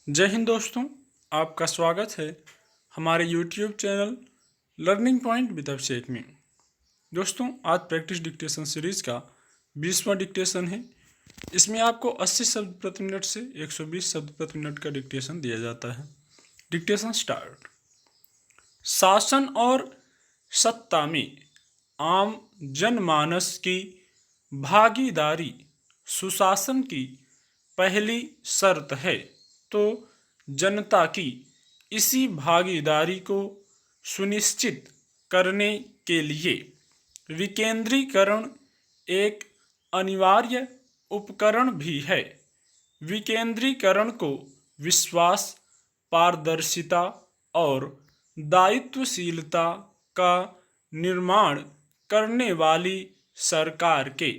जय हिंद दोस्तों। आपका स्वागत है हमारे YouTube channel learning point with Abhishek में। दोस्तों, आज प्रैक्टिस डिक्टेशन सीरीज का 20वां डिक्टेशन है। इसमें आपको 80 शब्द प्रति मिनट से 120 शब्द प्रति मिनट का डिक्टेशन दिया जाता है। Dictation start. शासन और सत्ता में आम जनमानस की भागीदारी सुशासन की पहली शर्त है, तो जनता की इसी भागीदारी को सुनिश्चित करने के लिए विकेंद्रीकरण एक अनिवार्य उपकरण भी है। विकेंद्रीकरण को विश्वास, पारदर्शिता और दायित्वशीलता का निर्माण करने वाली सरकार के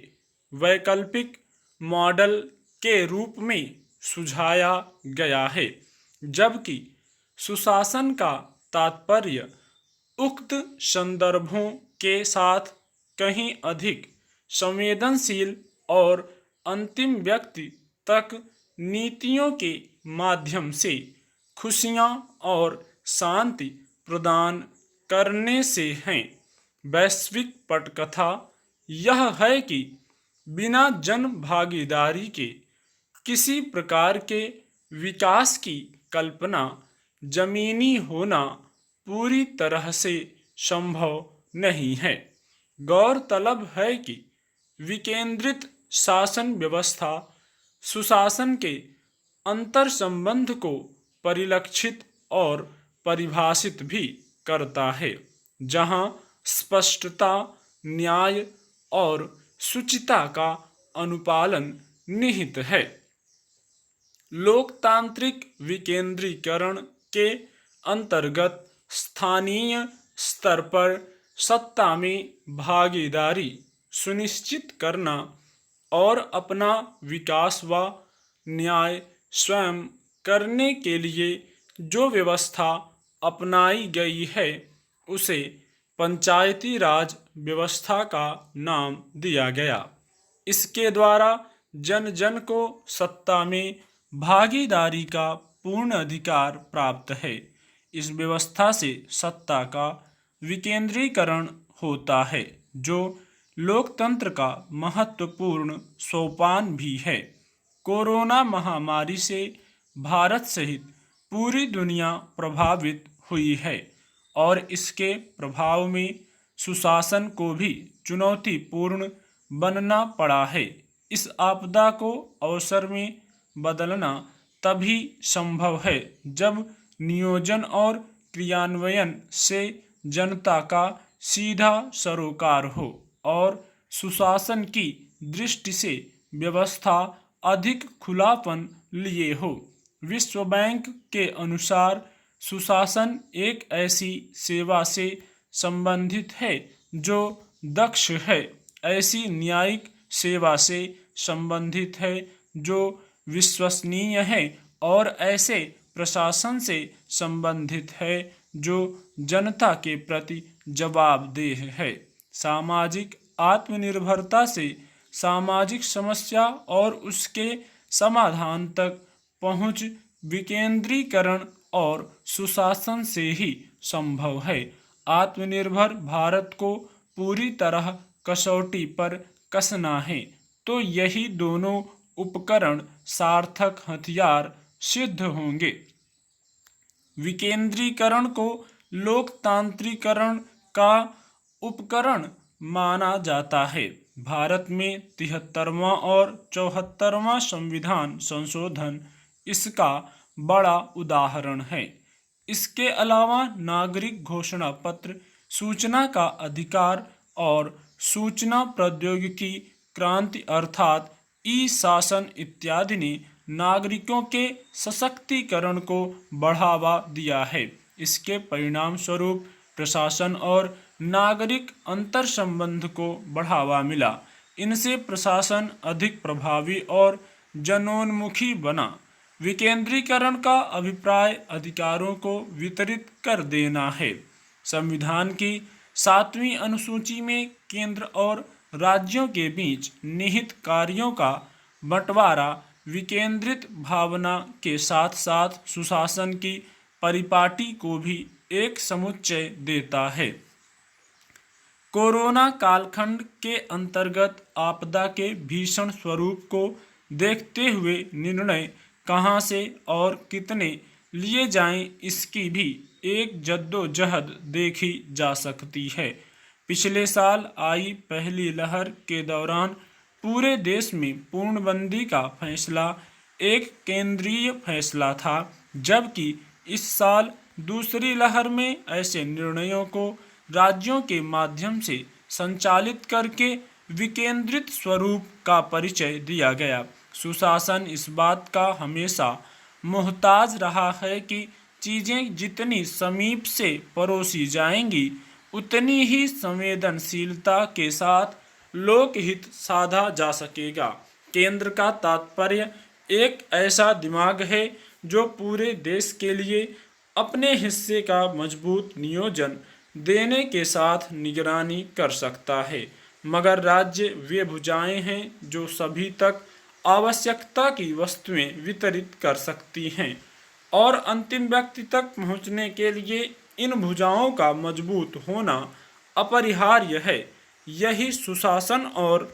वैकल्पिक मॉडल के रूप में सुझाया गया है, जबकि सुशासन का तात्पर्य उक्त संदर्भों के साथ कहीं अधिक संवेदनशील और अंतिम व्यक्ति तक नीतियों के माध्यम से खुशियां और शांति प्रदान करने से हैं। वैश्विक पटकथा यह है कि बिना जन भागीदारी के किसी प्रकार के विकास की कल्पना जमीनी होना पूरी तरह से संभव नहीं है। गौरतलब है कि विकेंद्रित शासन व्यवस्था सुशासन के अंतर संबंध को परिलक्षित और परिभाषित भी करता है, जहां स्पष्टता, न्याय और शुचिता का अनुपालन निहित है। लोकतांत्रिक विकेंद्रीकरण के अंतर्गत स्थानीय स्तर पर सत्ता में भागीदारी सुनिश्चित करना और अपना विकास व न्याय स्वयं करने के लिए जो व्यवस्था अपनाई गई है, उसे पंचायती राज व्यवस्था का नाम दिया गया। इसके द्वारा जन जन को सत्ता में भागीदारी का पूर्ण अधिकार प्राप्त है। इस व्यवस्था से सत्ता का विकेंद्रीकरण होता है, जो लोकतंत्र का महत्वपूर्ण सोपान भी है। कोरोना महामारी से भारत सहित पूरी दुनिया प्रभावित हुई है और इसके प्रभाव में सुशासन को भी चुनौतीपूर्ण बनना पड़ा है। इस आपदा को अवसर में बदलना तभी संभव है जब नियोजन और क्रियान्वयन से जनता का सीधा सरोकार हो और सुशासन की दृष्टि से व्यवस्था अधिक खुलापन लिए हो। विश्व बैंक के अनुसार सुशासन एक ऐसी सेवा से संबंधित है जो दक्ष है, ऐसी न्यायिक सेवा से संबंधित है जो विश्वसनीय है और ऐसे प्रशासन से संबंधित है जो जनता के प्रति जवाबदेह है। सामाजिक आत्मनिर्भरता से सामाजिक समस्या और उसके समाधान तक पहुंच विकेंद्रीकरण और सुशासन से ही संभव है। आत्मनिर्भर भारत को पूरी तरह कसौटी पर कसना है, तो यही दोनों उपकरण सार्थक हथियार सिद्ध होंगे। विकेंद्रीकरण को लोकतांत्रिकरण का उपकरण माना जाता है। भारत में 73वां और 74वां संविधान संशोधन इसका बड़ा उदाहरण है। इसके अलावा नागरिक घोषणा पत्र, सूचना का अधिकार और सूचना प्रौद्योगिकी क्रांति अर्थात ई शासन इत्यादि ने नागरिकों के सशक्तिकरण को बढ़ावा दिया है। इसके परिणाम स्वरूप प्रशासन और नागरिक अंतर संबंध को बढ़ावा मिला। इनसे प्रशासन अधिक प्रभावी और जनोन्मुखी बना। विकेंद्रीकरण का अभिप्राय अधिकारों को वितरित कर देना है। संविधान की 7वीं अनुसूची में केंद्र और राज्यों के बीच निहित कार्यों का बंटवारा विकेंद्रित भावना के साथ साथ सुशासन की परिपाटी को भी एक समुच्चय देता है। कोरोना कालखंड के अंतर्गत आपदा के भीषण स्वरूप को देखते हुए निर्णय कहाँ से और कितने लिए जाएं, इसकी भी एक जद्दोजहद देखी जा सकती है। पिछले साल आई पहली लहर के दौरान पूरे देश में पूर्णबंदी का फैसला एक केंद्रीय फैसला था, जबकि इस साल दूसरी लहर में ऐसे निर्णयों को राज्यों के माध्यम से संचालित करके विकेंद्रित स्वरूप का परिचय दिया गया। सुशासन इस बात का हमेशा मोहताज रहा है कि चीजें जितनी समीप से परोसी जाएंगी, उतनी ही संवेदनशीलता के साथ लोकहित साधा जा सकेगा। केंद्र का तात्पर्य एक ऐसा दिमाग है जो पूरे देश के लिए अपने हिस्से का मजबूत नियोजन देने के साथ निगरानी कर सकता है, मगर राज्य वे भुजाएं हैं जो सभी तक आवश्यकता की वस्तुएं वितरित कर सकती हैं और अंतिम व्यक्ति तक पहुंचने के लिए इन भुजाओं का मजबूत होना अपरिहार्य है। यही सुशासन और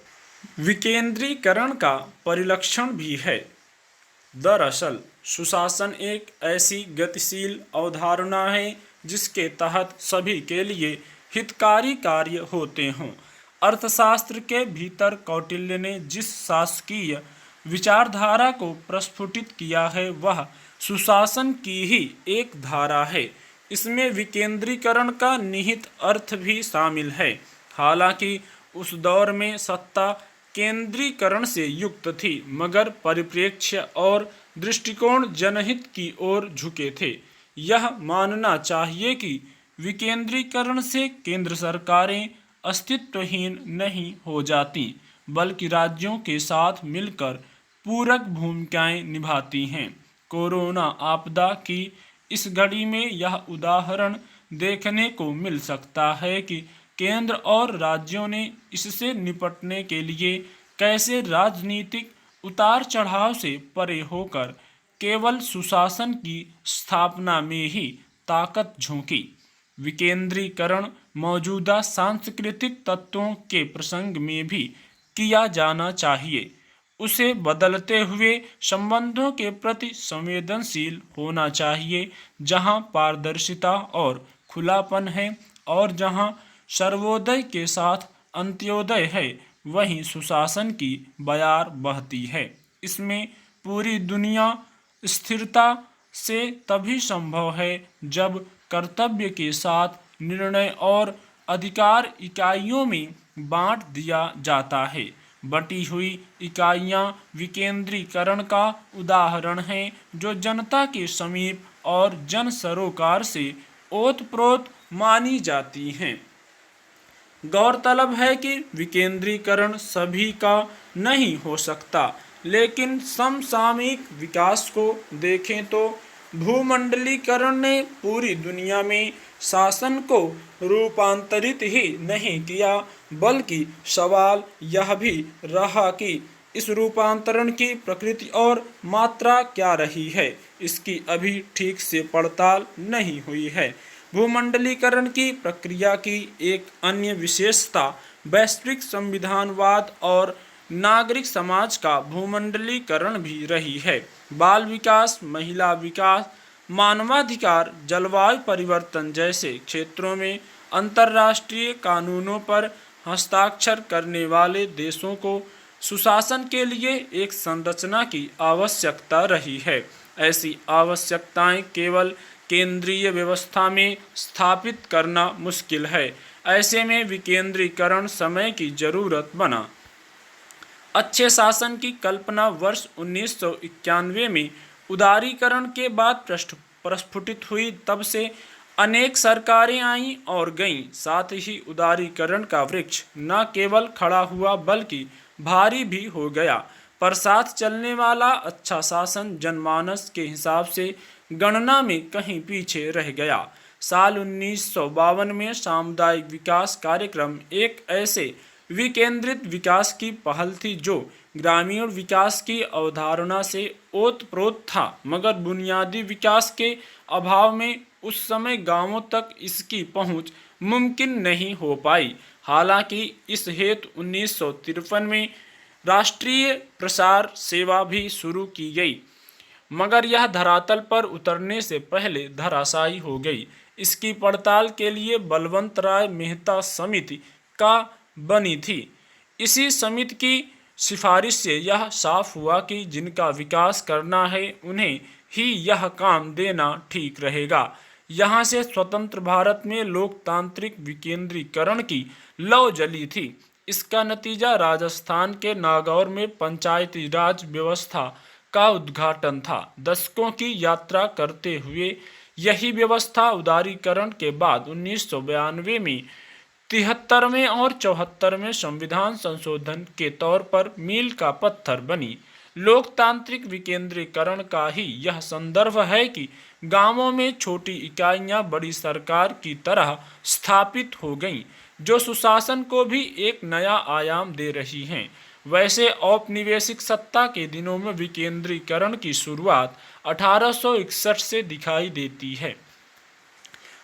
विकेंद्रीकरण का परिलक्षण भी है। दरअसल सुशासन एक ऐसी गतिशील अवधारणा है जिसके तहत सभी के लिए हितकारी कार्य होते हों। अर्थशास्त्र के भीतर कौटिल्य ने जिस शासकीय विचारधारा को प्रस्फुटित किया है वह सुशासन की ही एक धारा है। इसमें विकेंद्रीकरण का निहित अर्थ भी शामिल है। हालांकि उस दौर में सत्ता केंद्रीकरण से युक्त थी, मगर परिप्रेक्ष्य और दृष्टिकोण जनहित की ओर झुके थे। यह मानना चाहिए कि विकेंद्रीकरण से केंद्र सरकारें अस्तित्वहीन नहीं हो जाती, बल्कि राज्यों के साथ मिलकर पूरक भूमिकाएं निभाती हैं। कोरोना आपदा की इस घड़ी में यह उदाहरण देखने को मिल सकता है कि केंद्र और राज्यों ने इससे निपटने के लिए कैसे राजनीतिक उतार चढ़ाव से परे होकर केवल सुशासन की स्थापना में ही ताकत झोंकी। विकेंद्रीकरण मौजूदा सांस्कृतिक तत्वों के प्रसंग में भी किया जाना चाहिए। उसे बदलते हुए संबंधों के प्रति संवेदनशील होना चाहिए। जहां पारदर्शिता और खुलापन है और जहां सर्वोदय के साथ अंत्योदय है, वहीं सुशासन की बयार बहती है। इसमें पूरी दुनिया स्थिरता से तभी संभव है जब कर्तव्य के साथ निर्णय और अधिकार इकाइयों में बांट दिया जाता है। बटी हुई इकाइयां विकेंद्रीकरण का उदाहरण हैं, जो जनता के समीप और जन सरोकार से ओतप्रोत मानी जाती हैं। गौरतलब है कि विकेंद्रीकरण सभी का नहीं हो सकता, लेकिन समसामयिक विकास को देखें तो भूमंडलीकरण ने पूरी दुनिया में शासन को रूपांतरित ही नहीं किया, बल्कि सवाल यह भी रहा कि इस रूपांतरण की प्रकृति और मात्रा क्या रही है। इसकी अभी ठीक से पड़ताल नहीं हुई है। भूमंडलीकरण की प्रक्रिया की एक अन्य विशेषता वैश्विक संविधानवाद और नागरिक समाज का भूमंडलीकरण भी रही है। बाल विकास, महिला विकास, मानवाधिकार, जलवायु परिवर्तन जैसे क्षेत्रों में अंतर्राष्ट्रीय कानूनों पर हस्ताक्षर करने वाले देशों को सुशासन के लिए एक संरचना की आवश्यकता रही है। ऐसी आवश्यकताएं केवल केंद्रीय व्यवस्था में स्थापित करना मुश्किल है। ऐसे में विकेंद्रीकरण समय की जरूरत बना। अच्छे शासन की कल्पना वर्ष 1991 में उदारीकरण के बाद प्रस्फुटित हुई। तब से अनेक सरकारें आईं और गईं। साथ ही उदारीकरण का वृक्ष न केवल खड़ा हुआ बल्कि भारी भी हो गया। पर साथ चलने वाला अच्छा शासन जनमानस के हिसाब से गणना में कहीं पीछे रह गया। साल 1952 में सामुदायिक विकास कार्यक्रम एक ऐसे विकेंद्रित विकास की पहल थी जो ग्रामीण विकास की अवधारणा से ओतप्रोत था, मगर बुनियादी विकास के अभाव में उस समय गांवों तक इसकी पहुंच मुमकिन नहीं हो पाई। हालांकि इस हेतु 1953 में राष्ट्रीय प्रसार सेवा भी शुरू की गई, मगर यह धरातल पर उतरने से पहले धराशायी हो गई। इसकी पड़ताल के लिए बलवंत राय मेहता समिति का बनी थी। इसी समिति की सिफारिश से यह साफ हुआ कि जिनका विकास करना है उन्हें ही यह काम देना ठीक रहेगा। यहाँ से स्वतंत्र भारत में लोकतांत्रिक विकेंद्रीकरण की लौ जली थी। इसका नतीजा राजस्थान के नागौर में पंचायती राज व्यवस्था का उद्घाटन था। दशकों की यात्रा करते हुए यही व्यवस्था उदारीकरण के बाद 1992 में 73वें और 74वें संविधान संशोधन के तौर पर मील का पत्थर बनी। लोकतांत्रिक विकेंद्रीकरण का ही यह संदर्भ है कि गांवों में छोटी इकाइयां बड़ी सरकार की तरह स्थापित हो गईं, जो सुशासन को भी एक नया आयाम दे रही हैं। वैसे औपनिवेशिक सत्ता के दिनों में विकेंद्रीकरण की शुरुआत 1861 से दिखाई देती है।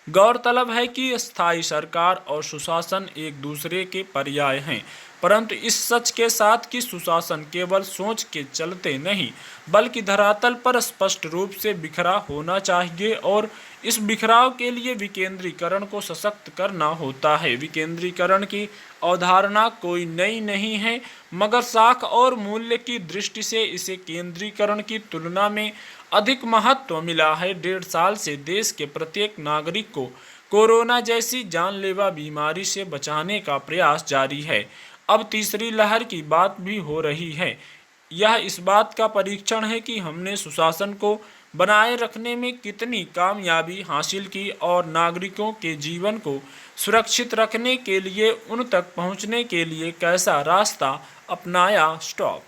गौरतलब है कि स्थायी सरकार और सुशासन एक दूसरे के पर्याय हैं, परंतु इस सच के साथ कि सुशासन केवल सोच के चलते नहीं बल्कि धरातल पर स्पष्ट रूप से बिखरा होना चाहिए, और इस बिखराव के लिए विकेंद्रीकरण को सशक्त करना होता है। विकेंद्रीकरण की अवधारणा कोई नई नहीं है, मगर साख और मूल्य की दृष्टि से इसे केंद्रीकरण की तुलना में अधिक महत्व मिला है। 1.5 साल से देश के प्रत्येक नागरिक को कोरोना जैसी जानलेवा बीमारी से बचाने का प्रयास जारी है। अब तीसरी लहर की बात भी हो रही है। यह इस बात का परीक्षण है कि हमने सुशासन को बनाए रखने में कितनी कामयाबी हासिल की और नागरिकों के जीवन को सुरक्षित रखने के लिए उन तक पहुंचने के लिए कैसा रास्ता अपनाया। स्टॉप।